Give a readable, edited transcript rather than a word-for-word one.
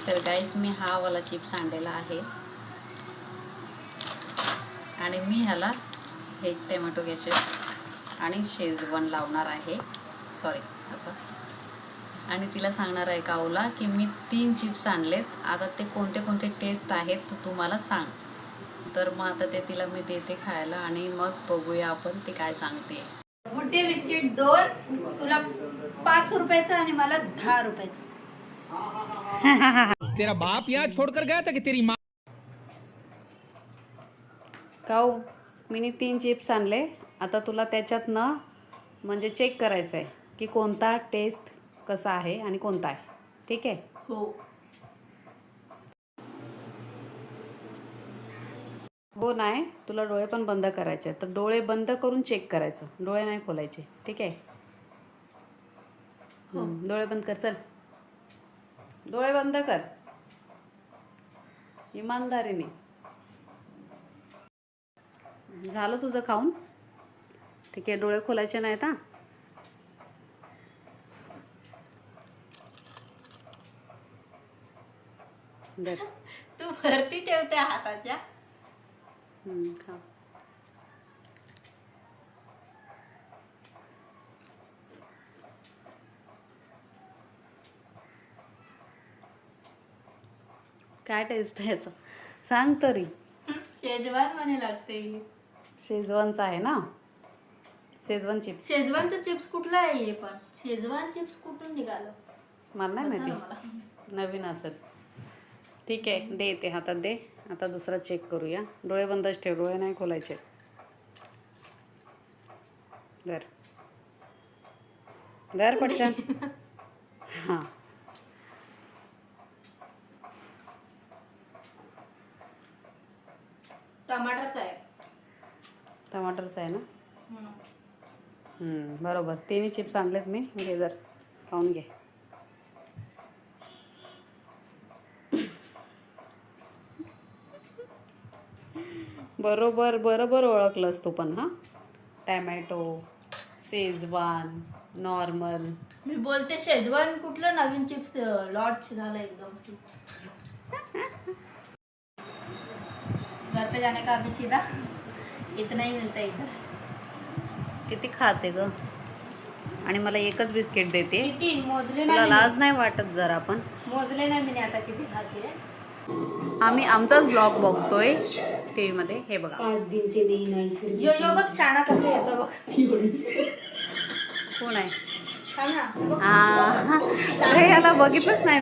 तर गाईस मी हा वाला चिप्स आणलेला आहे आणि मी ह्याला हे टोमॅटो केचप आणि शेजवान लावणार आहे. सॉरी असं. आणि तिला सांगणार आहे काऊला की मी 3 चिप्स आणलेत, आता ते कोणते कोणते टेस्ट आहेत तर तू मला सांग. तर मग आता ते तिला मी देते खायला आणि मग बघूया आपण ती काय सांगते. गुड्डे बिस्किट 2, तुला 5 रुपयाचं आणि मला 10 रुपयाचं. तेरा बाप यहाँ छोड़कर गया था कि तेरी माँ. काऊ मी 3 चिप्स आणले, आता तुला त्याच्यातनं म्हणजे चेक करायचं आहे की कोणता टेस्ट कसा आहे आणि कोणता आहे. ठीक आहे? हो हो. नाही तुला डोळे पण बंद करायचे, तर डोळे बंद करून चेक करायचं, डोळे नाही खोलायचे. ठीक आहे? डोळे बंद कर. चल डोळे बंद कर इमानदारीने. झालं तुझं खाऊन? ठीक आहे, डोळे खोलायचे नाहीत हा. दर तू वरती ठेवते हाताच्या. खा. काय टेस्ट आहे याचं सांग तरी. शेजवान म्हणे लागते. शेजवानचा आहे ना, शेजवान चिप्स. शेजवानचं चिप्स कुठला आहे हे? पण शेजवान चिप्स कुठून निघालं मला नाही बघा ना माहिती, नवीन असेल. ठीक आहे, दे ते हातात दे. आता दुसरा चेक करूया. डोळे बंदच ठेव, डोळे नाही खोलायचे. दर दर पटकन. हां टमाटरचा आहे. टमाटरचा आहे ना. बरोबर. 3 चिप्स आणलेत मी. घे जर खाऊन घे. बरोबर बरोबर ओळखलंस तू पण. हां, टॅमॅटो, शेजवान, नॉर्मल. मी बोलते शेजवान कुठलं नवीन चिप्स लॉन्च झालं एकदम. घर पे जाने का अभी सीधा इतना ही मिलता है इधर. किती खाते ग, आणि मला एकच बिस्किट देते. किती मोजले तुला नाही लाज नाही वाटत जरा पण? मोजले नाही मी आता किती खाते. आम्ही आमचाच ब्लॉग बघतोय टीव्ही मध्ये. हे बघा, यो यो बघ शाणा कसं येतं बघ. कोण आहे? सांग ना. अरे याला बघितलंच नाही.